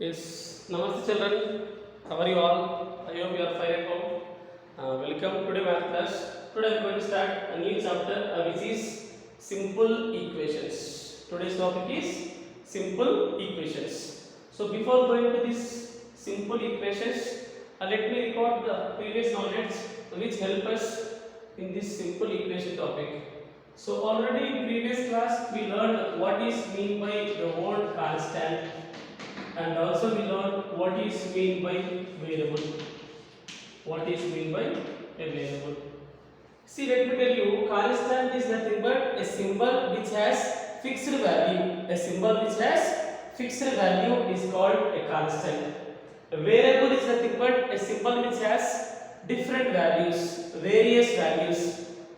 Yes, Namaste children. How are you all? I hope you are fine at home. Welcome to today math class. Today I am going to start a new chapter which is simple equations. Today's topic is simple equations. So before going to this simple equations, let me record the previous knowledge which help us in this simple equation topic. So already in previous class we learned what is mean by the word constant, and also we learned what is mean by variable. What is mean by a variable? See, let me tell you, constant is nothing but a symbol which has fixed value. A symbol which has fixed value is called a constant. A variable is nothing but a symbol which has different values, various values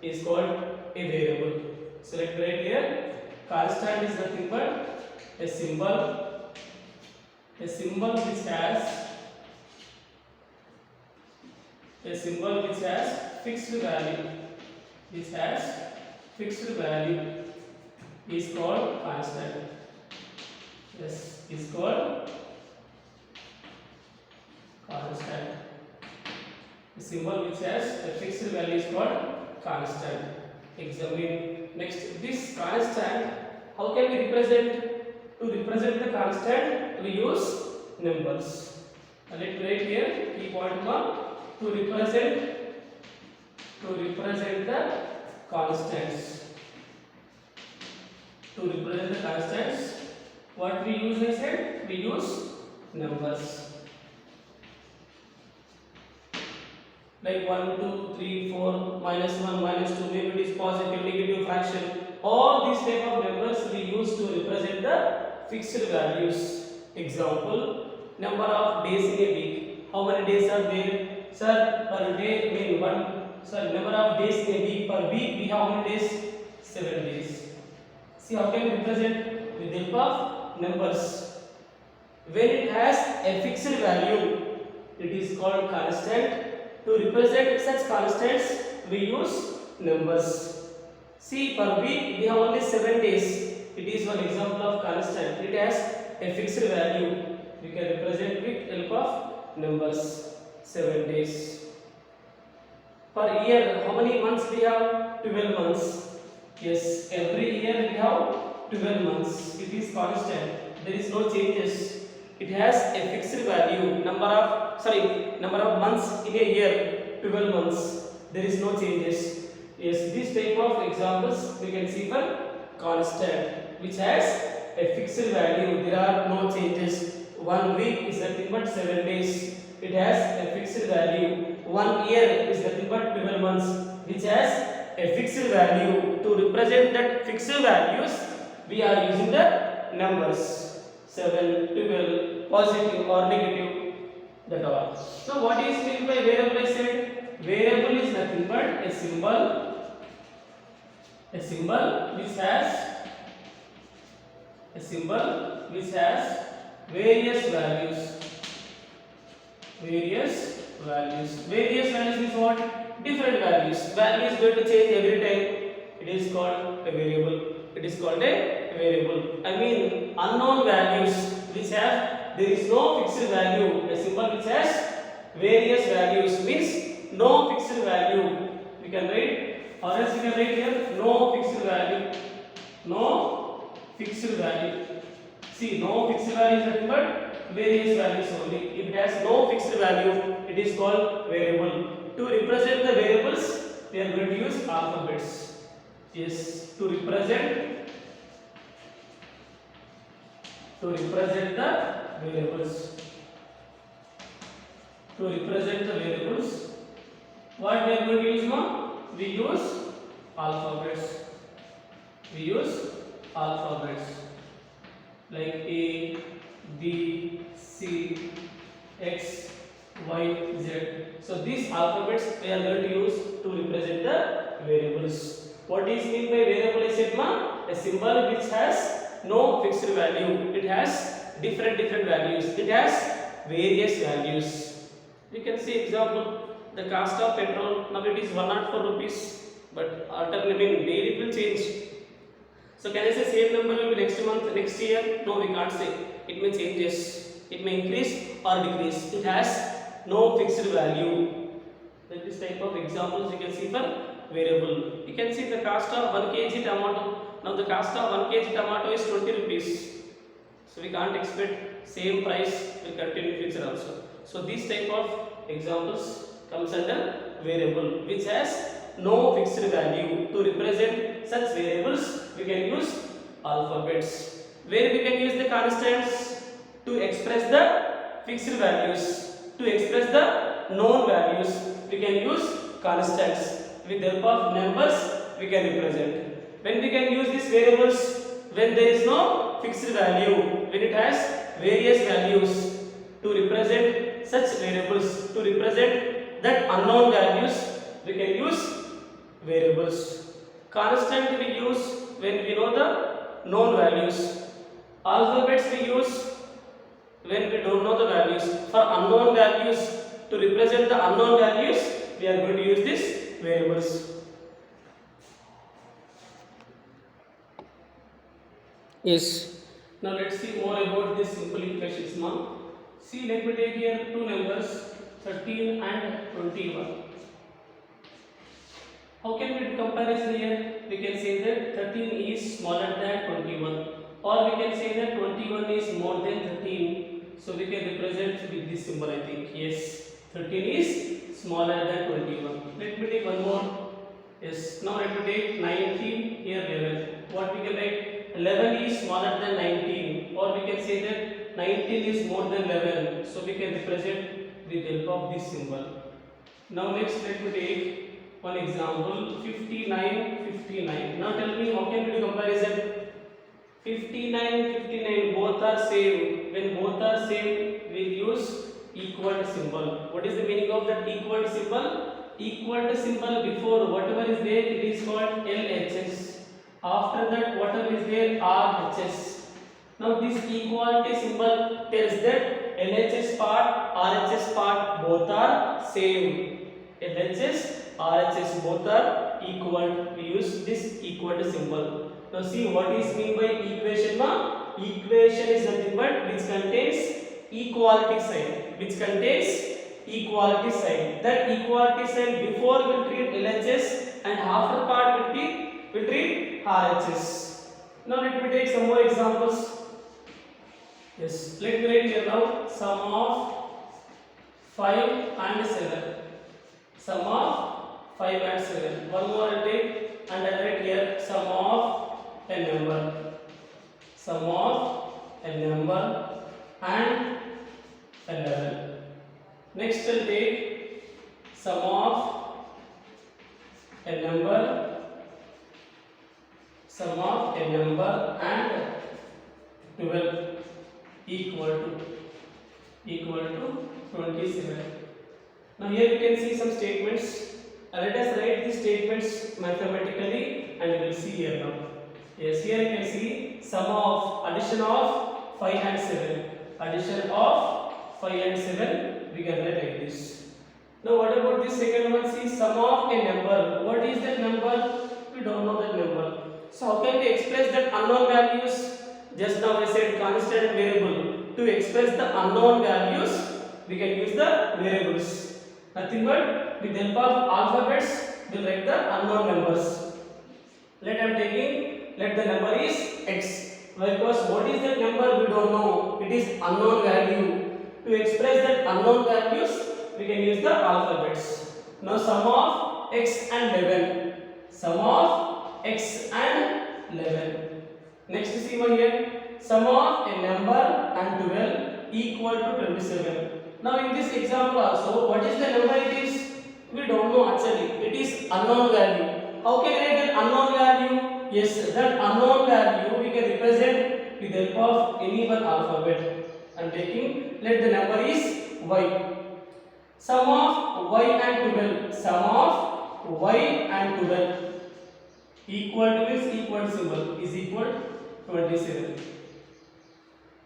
is called a variable. So let me write here, constant is nothing but a symbol which has fixed value, is called constant. Yes, is called constant. The symbol which has a fixed value is called constant. Examine next this constant. How can we represent? To represent the constant, we use numbers. Let me write here key point 1. To represent the constants. To represent the constants, what we use? I said we use numbers. Like 1, 2, 3, 4, minus 1, minus 2, maybe it is positive, negative fraction. All these type of numbers we use to represent the fixed values. Example, number of days in a week. How many days are there? Sir, per day mean number of days in a week. Per week we have how many days? 7 days. See, how can we represent? With the help of numbers. When it has a fixed value, it is called constant. To represent such constants, we use numbers. See, per week we have only 7 days. It is one example of constant. It has a fixed value. We can represent with help of numbers. 7 days. Per year, how many months we have? 12 months. Yes, every year we have 12 months. It is constant. There is no changes. It has a fixed value. Number of months in a year, 12 months. There is no changes. Yes, this type of examples we can see for constant, which has a fixed value. There are no changes. 1 week is nothing but 7 days. It has a fixed value. 1 year is nothing but 12 months, which has a fixed value. To represent that fixed values, we are using the numbers 7, 12, positive or negative. That all. So what is meant by variable? I said variable is nothing but a symbol which has various values. Various values is what? Different values. Value is going to change every time. It is called a variable. I mean unknown values which have, there is no fixed value. A symbol which has various values means no fixed value. We can write, or else we can write here no fixed value. See, no fixed value is nothing but various values only. If it has no fixed value, it is called variable. To represent the variables, we are going to use alphabets. Yes, to represent the variables. What we are going to use now? We use alphabets. Like A, B, C, X, Y, Z. So these alphabets we are going to use to represent the variables. What is mean by variable? I said a symbol which has no fixed value. It has different values. It has various values. You can see example, the cost of petrol, now it is 104 rupees, but alternating daily it will change. So can I say same number will be next month, next year? No, we can't say. It may changes. It may increase or decrease. It has no fixed value. That this type of examples you can see for variable. You can see the cost of 1 kg tomato. Now the cost of 1 kg tomato is 20 rupees. So we can't expect same price will continue in future also. So these type of examples comes under variable which has no fixed value. To represent such variables we can use alphabets. Where we can use the constants to express the fixed values. To express the known values we can use constants. With the help of numbers we can represent. When we can use these variables? When there is no fixed value, when it has various values. To represent such variables, to represent that unknown values, we can use variables. Constant we use when we know the known values. Alphabets we use when we don't know the values. For unknown values, to represent the unknown values, we are going to use these variables. Yes. Now let's see more about this simple equations now. See, let me take here two numbers 13 and 21. How can we do comparison here? We can say that 13 is smaller than 21, or we can say that 21 is more than 13. So we can represent with this symbol, I think. Yes, 13 is smaller than 21. Let me take one more. Yes, now let me take 19 here 11. What we can write? 11 is smaller than 19, or we can say that 19 is more than 11. So we can represent with the help of this symbol. Now next let me take one example 59 59. Now tell me how can we do comparison? 59 59 both are same. When both are same we'll use equal symbol. What is the meaning of that equal symbol? Equal symbol before whatever is there it is called LHS. After that whatever is there RHS. Now this equality symbol tells that LHS part, RHS part both are same. LHS, RHS both are equal. We use this equal symbol. Now see what is mean by equation ma? Equation is nothing but which contains equality sign. Which contains equality sign. That equality sign before will treat LHS and after part will treat RHS. Now let me take some more examples. Yes, let me write here now sum of 5 and 7. Sum of 5 and 7. One more I take and I write here sum of a number. Sum of a number and a level. Next I'll take sum of a number, sum of a number and 12 equal to 27. Now here we can see some statements. Let us write these statements mathematically and we will see here now. Yes, here you can see sum of addition of 5 and 7. Addition of 5 and 7 we can write like this. Now what about this second one? See sum of a number. What is that number? We don't know that number. So how can we express that unknown values? Just now I said constant variable. To express the unknown values, we can use the variables. Nothing but with the help of alphabets, we will write the unknown numbers. Let the number is x. Because what is that number we don't know. It is unknown value. To express that unknown values, we can use the alphabets. Now sum of x and 11. Sum of x and 11. Next see one here. Sum of a number and 12 equal to 27. Now in this example also, what is the number it is? We don't know actually. It is unknown value. How can I write that unknown value? Yes, that unknown value we can represent with the help of any one alphabet. I am taking, let the number is y. Sum of y and 12. Sum of y and 12 equal to this equal symbol is equal 27.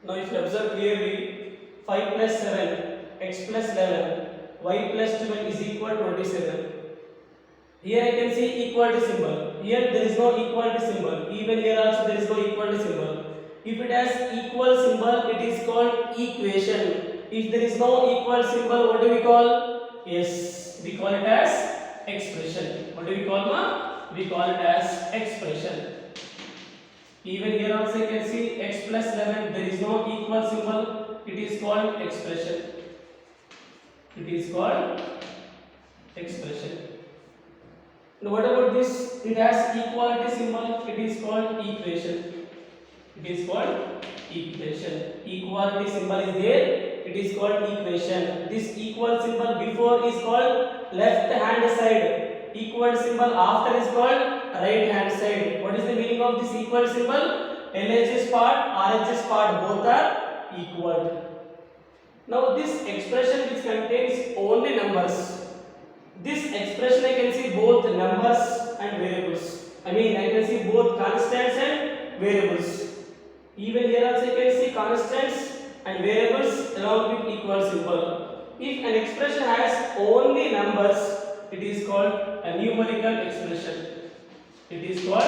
Now if you observe clearly, 5 plus 7, x plus 11, y plus 12 is equal 27. Here I can see equality symbol. Here there is no equality symbol. Even here also there is no equality symbol. If it has equal symbol, it is called equation. If there is no equal symbol, what do we call? Yes, we call it as expression. What do we call, ma? We call it as expression. Even here also you can see x plus 11, there is no equal symbol, it is called expression. It is called expression. Now what about this? It has equality symbol, it is called equation. It is called equation. Equality symbol is there, it is called equation. This equal symbol before is called left hand side. Equal symbol after is called right hand side. What is the meaning of this equal symbol? LHS part, RHS part, both are equal. Now this expression which contains only numbers. This expression I can see both numbers and variables. I can see both constants and variables. Even here also you can see constants and variables along with equal symbol. If an expression has only numbers, it is called a numerical expression. It is called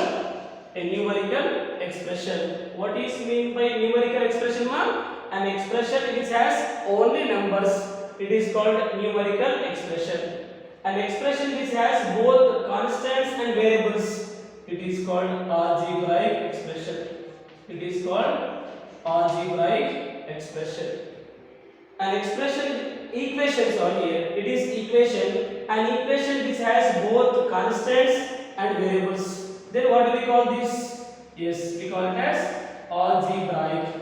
a numerical expression. What is mean by numerical expression, ma'am? An expression which has only numbers, it is called numerical expression. An expression which has both constants and variables, it is called algebraic expression. It is called algebraic expression. An equation, sorry, here it is equation. An equation which has both constants and variables. Then what do we call this? Yes, we call it as algebraic.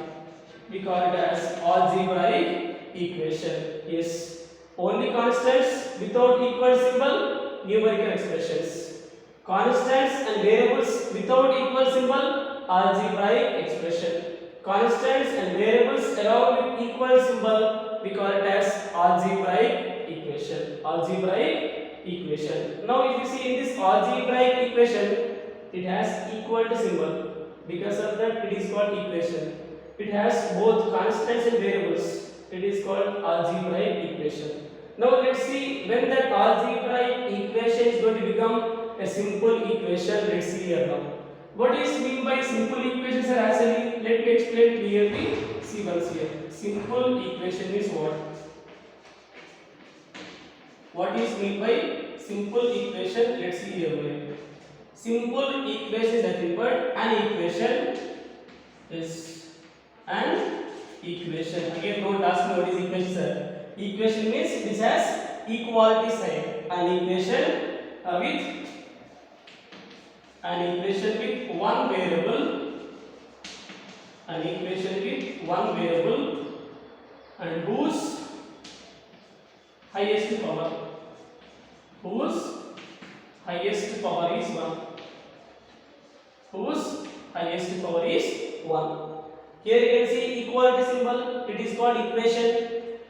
We call it as algebraic equation. Yes, only constants without equal symbol, numerical expressions. Constants and variables without equal symbol, algebraic expression. Constants and variables along with equal symbol, we call it as algebraic equation. Algebraic equation. Now if you see in this algebraic equation, it has equal to symbol. Because of that it is called equation. It has both constants and variables. It is called algebraic equation. Now let's see when that algebraic equation is going to become a simple equation. Let's see here now. What is mean by simple equations are actually? Let me explain clearly. See once here. Simple equation is what? What is mean by simple equation? Let's see here. Simple equation is nothing but an equation. Yes, an equation. Again, don't ask me what is equation, sir. Equation means this has equality sign. An equation with one variable, an equation with one variable, and whose highest power is 1. Whose highest power is 1. Here you can see equality symbol. It is called equation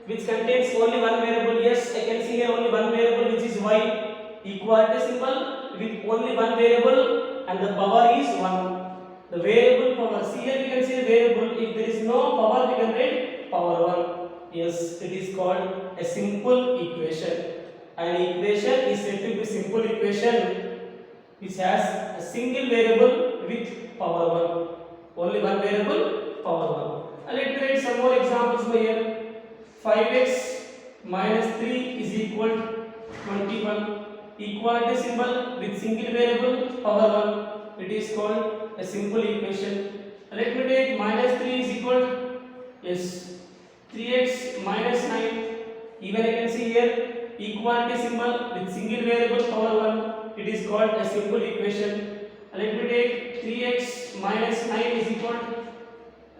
which contains only one variable. Yes, I can see here only one variable which is y. Equality symbol with only one variable and the power is 1. The variable power. See here we can see the variable. If there is no power, we can write power 1. Yes, it is called a simple equation. An equation is said to be simple equation which has a single variable with power 1. Only one variable, power 1. Let me write some more examples here. 5x minus 3 is equal to 21. Equality symbol with single variable, power 1. It is called a simple equation. Let me take minus 3 is equal to, yes, 3x minus 9. Even I can see here equality symbol with single variable, power 1. It is called a simple equation. Let me take 3x minus 9 is equal to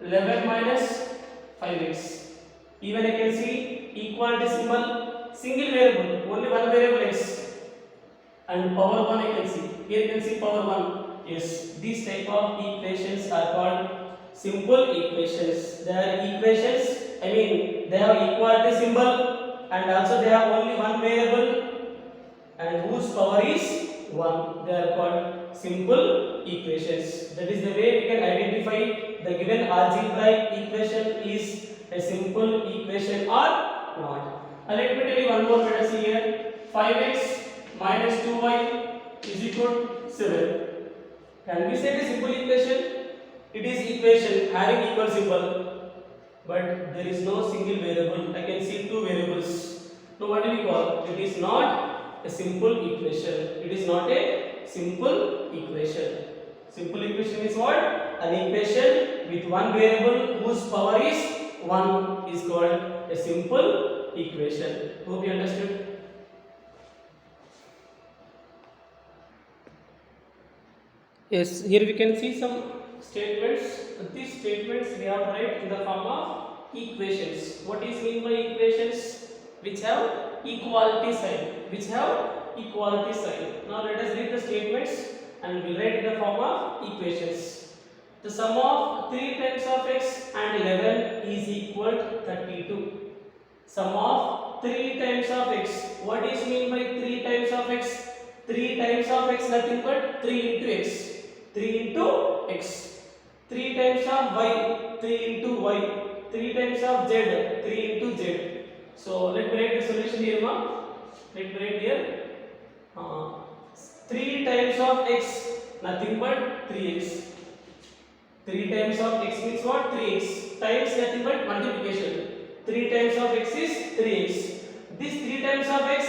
11 minus 5x. Even I can see equality symbol, single variable, only one variable x, and power 1 I can see. Here you can see power 1. Yes, these type of equations are called simple equations. They are equations, they have equality symbol and also they have only one variable and whose power is 1. They are called simple equations. That is the way we can identify the given algebraic equation is a simple equation or not. Let me tell you one more. Let us see here. 5x minus 2y is equal to 7. Can we say a simple equation? It is equation having equal symbol, but there is no single variable. I can see two variables. Now what do we call? It is not a simple equation. It is not a simple equation. Simple equation is what? An equation with one variable whose power is 1 is called a simple equation. Hope you understood. Yes, here we can see some statements. These statements we have to write in the form of equations. What is mean by equations? Which have equality sign. Which have equality sign. Now let us read the statements and we will write in the form of equations. The sum of 3 times of x and 11 is equal to 32. Sum of 3 times of x. What is mean by 3 times of x? 3 times of x nothing but 3 into x. 3 into x. 3 times of y. 3 into y. 3 times of z. 3 into z. So let me write the solution here, ma. Let me write here. 3 times of x nothing but 3x. 3 times of x means what? 3x. Times nothing but multiplication. 3 times of x is 3x. This 3 times of x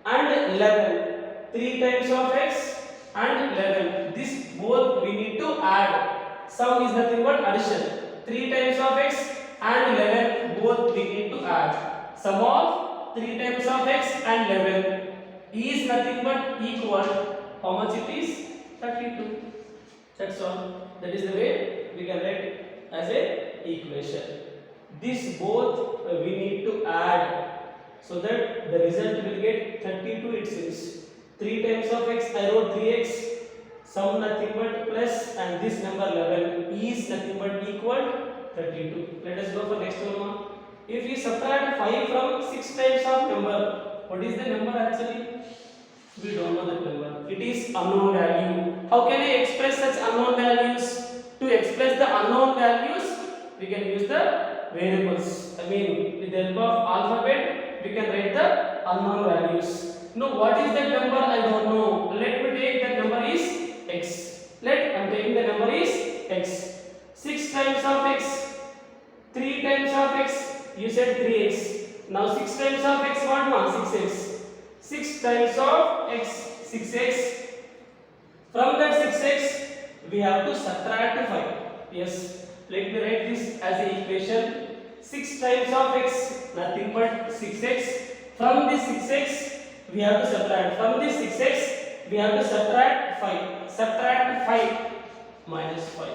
and 11. 3 times of x and 11. This both we need to add. Sum is nothing but addition. 3 times of x and 11 both we need to add. Sum of 3 times of x and 11 is nothing but equal. How much it is? 32. That's all. That is the way we can write as a equation. This both we need to add so that the result will get 32. It seems 3 times of x I wrote 3x. Sum nothing but plus and this number 11 is nothing but equal 32. Let us go for next one. If we subtract 5 from 6 times of number, what is the number actually? We don't know that number. It is unknown value. How can I express such unknown values? To express the unknown values, we can use the variables. I mean, with the help of alphabet, we can write the unknown values. Now, what is that number? I don't know. Let me take that number is x. I am taking the number is x. 6 times of x. 3 times of x. You said 3x. Now 6 times of x what ma? 6x. 6 times of x, 6x. From that 6x, we have to subtract 5. Yes, let me write this as an equation. 6 times of x, nothing but 6x. From this 6x, we have to subtract. From this 6x, we have to subtract 5. Subtract 5 minus 5.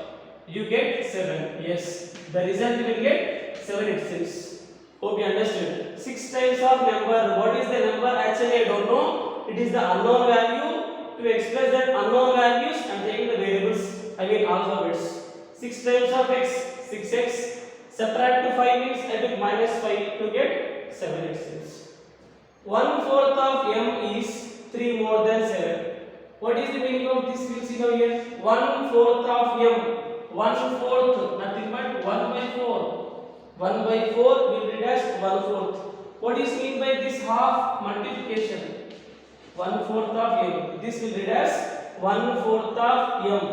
You get 7. Yes, the result will get 7 it seems. Hope you understood. 6 times of number. What is the number? Actually, I don't know. It is the unknown value. To express that unknown values, I am taking the variables. I mean alphabets. 6 times of x, 6x. Subtract to 5 means I took minus 5 to get 7 it seems. 1/4 of m is 3 more than 7. What is the meaning of this? We will see now here. 1/4 of m. 1/4 nothing but 1/4. 1/4 will read as 1/4. What is mean by this half multiplication? 1/4 of m. This will read as 1/4 of m.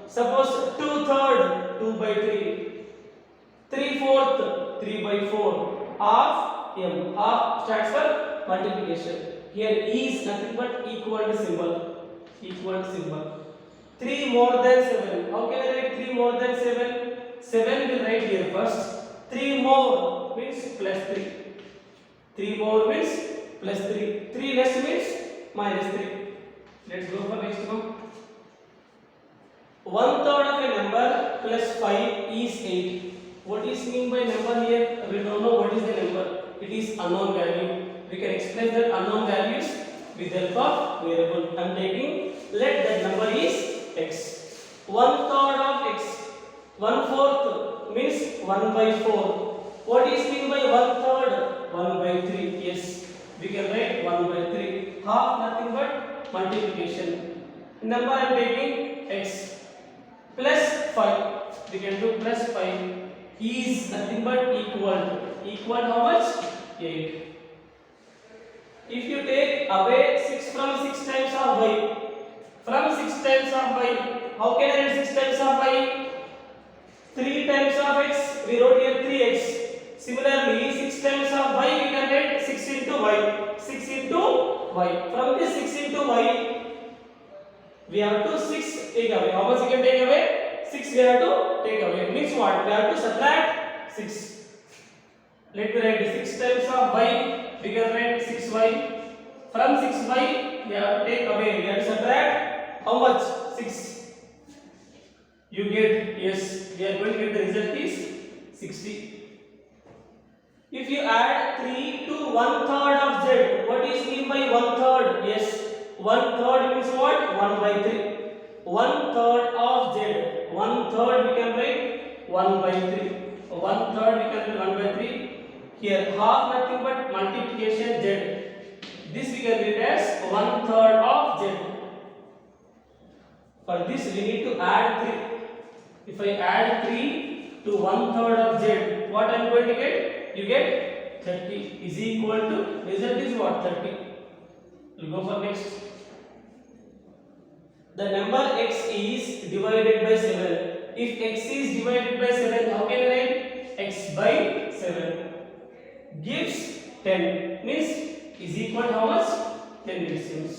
Suppose 2/3 2/3. 3/4 3/4 of m. Half stands for multiplication. Here is nothing but equal symbol. Equal symbol. 3 more than 7. How can I write 3 more than 7? 7 will write here first. 3 more means plus 3. 3 more means plus 3. 3 less means minus 3. Let's go for next one. 1/3 of a number plus 5 is 8. What is mean by number here? We don't know what is the number. It is unknown value. We can express that unknown values with the help of variable. I am taking, let that number is x. 1/3 of x. 1/4 means 1/4. What is mean by 1/3? 1/3. Yes, we can write 1/3. Half nothing but multiplication. Number I am taking x plus 5. We can do plus 5 is nothing but equal. Equal how much? 8. If you take away 6 from 6 times of y, from 6 times of y, how can I write 6 times of y? 3 times of x, we wrote here 3x. Similarly, 6 times of y, we can write 6 into y. 6 into y. From this 6 into y, we have to 6 take away. How much we can take away? 6 we have to take away. Means what? We have to subtract 6. Let me write 6 times of y, we can write 6y. From 6y, we have to take away. We have to subtract how much? 6. You get, yes, we are going to get the result is 60. If you add 3 to 1/3 of z, what is mean by 1/3? Yes, 1/3 means what? 1 by 3. 1/3 of z. 1/3 we can write 1 by 3. 1/3 we can write 1 by 3. Here half nothing but multiplication z. This we can read as 1/3 of z. For this we need to add 3. If I add 3 to 1/3 of z, what I am going to get? You get 30 is equal to, result is what? 30. We'll go for next. The number x is divided by 7. If x is divided by 7, how can I write? X by 7 gives 10. Means is equal to how much? 10 milliseconds.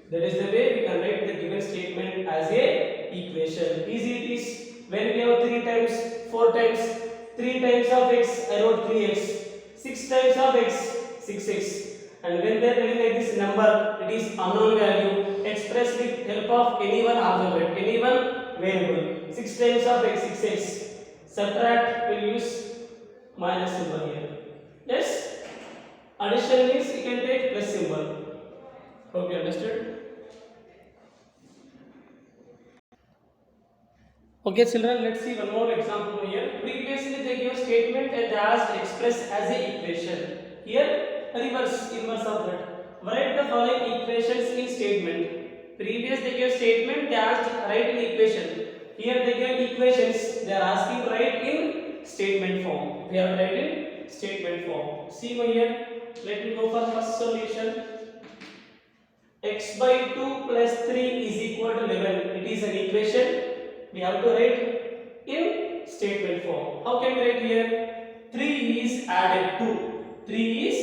That is the way we can write the given statement as a equation. Easy it is. When we have 3 times, 4 times, 3 times of x, I wrote 3x. 6 times of x, 6x. And when they are telling like this number, it is unknown value expressed with help of any one alphabet, any one variable. 6 times of x, 6x. Subtract, will use minus symbol here. Yes? Addition means you can take plus symbol. Hope you understood. Okay children, let's see one more example here. Previously they gave statement and they asked express as a equation. Here reverse, inverse of that. Write the following equations in statement. Previous they gave statement, they asked write in equation. Here they gave equations, they are asking write in statement form. We have write in statement form. See over here, let me go for first solution. X by 2 plus 3 is equal to 11. It is an equation. We have to write in statement form. How can we write here? 3 is added to. 3 is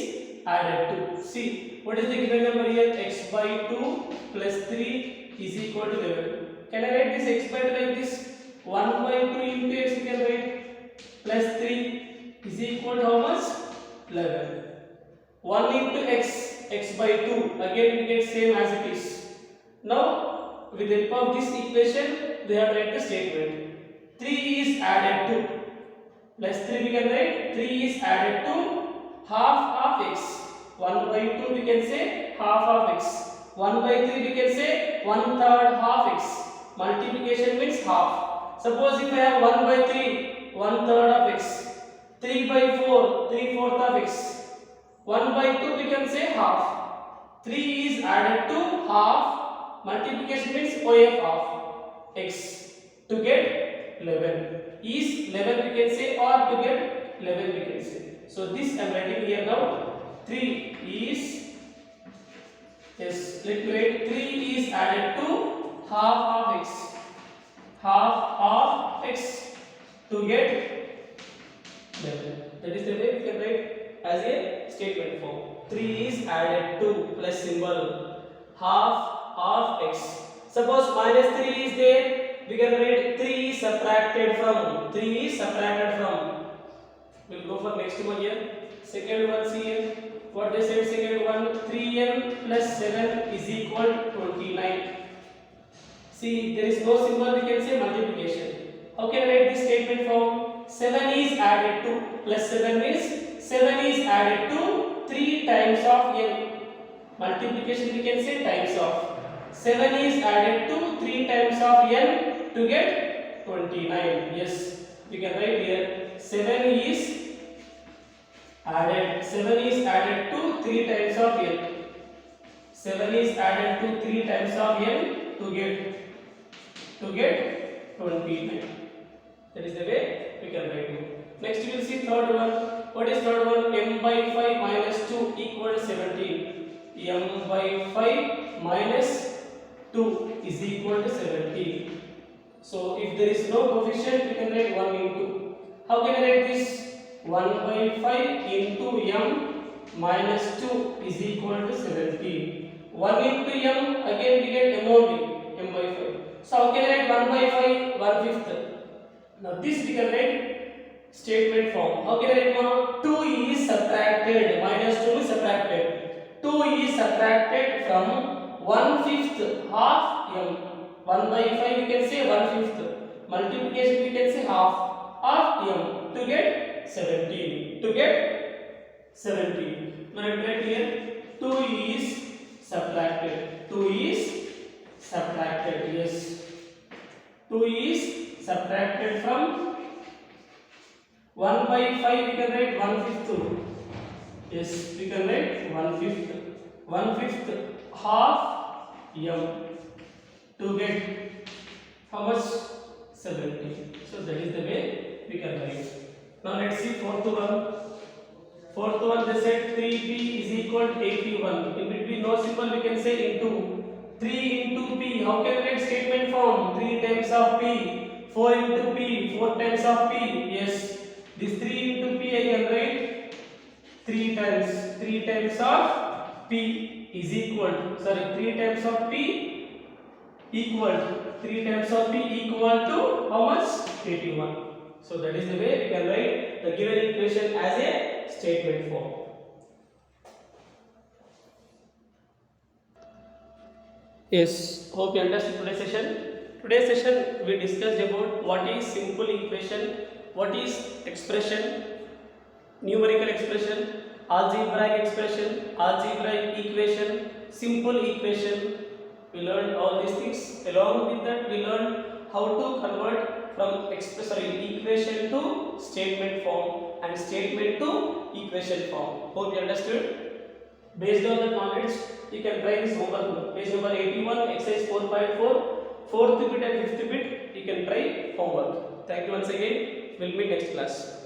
added to. See, what is the given number here? X by 2 plus 3 is equal to 11. Can I write this x by 2 like this? 1 by 2 into x we can write plus 3 is equal to how much? 11. 1 into x, x by 2. Again we get same as it is. Now, with the help of this equation, we have write the statement. 3 is added to plus 3 we can write 3 is added to half of x. 1 by 2 we can say half of x. 1 by 3 we can say 1/3 half x. Multiplication means half. Suppose if I have 1 by 3, 1/3 of x. 3 by 4, 3/4 of x. 1 by 2 we can say half. 3 is added to half. Multiplication means OF of x to get 11. Is 11 we can say, or to get 11 we can say. So this I am writing here now. 3 is, yes, let me write 3 is added to half of x. Half of x to get 11. That is the way we can write as a statement form. 3 is added to plus symbol half of x. Suppose minus 3 is there, we can write 3 is subtracted from. 3 is subtracted from. We'll go for next one here. Second one, see here. What they said, second one, 3n plus 7 is equal to 29. See, there is no symbol, we can say multiplication. How can I write this statement form? 7 is added to plus 7 means 7 is added to 3 times of n. Multiplication we can say times of. 7 is added to 3 times of n to get 29. Yes, we can write here 7 is added. 7 is added to 3 times of n. 7 is added to 3 times of n to get 29. That is the way we can write it. Next we will see third one. What is third one? M by 5 minus 2 equal to 17. M by 5 minus 2 is equal to 17. So if there is no coefficient, we can write 1 into. How can I write this? 1 by 5 into m minus 2 is equal to 17. 1 into m, again we get m only, m by 5. So how can I write 1 by 5? 1/5. Now this we can write statement form. How can I write now? 2 is subtracted, minus 2 is subtracted. 2 is subtracted from 1/5 half m. 1 by 5 we can say 1/5. Multiplication we can say half m to get 17. To get 17. Now write here 2 is subtracted. 2 is subtracted. Yes. 2 is subtracted from 1 by 5 we can write 1/5. Yes, we can write 1/5. 1/5 half m to get how much? 70. So that is the way we can write. Now let's see fourth one. Fourth one, they said 3p is equal to 81. In between no symbol we can say into. 3 into p. How can we write statement form? 3 times of p. 4 into p. 4 times of p. Yes. This 3 into p I can write 3 times. 3 times of p is equal to. Sorry, 3 times of p equal to. 3 times of p equal to how much? 81. So that is the way we can write the given equation as a statement form. Yes, hope you understood today's session. Today's session we discussed about what is simple equation, what is expression, numerical expression, algebraic expression, algebraic equation, simple equation. We learned all these things. Along with that, we learned how to convert from equation to statement form and statement to equation form. Hope you understood. Based on that knowledge, you can try this homework. Page number 81, exercise 4.4, 4th bit and 5th bit. You can try homework. Thank you once again. We'll meet next class.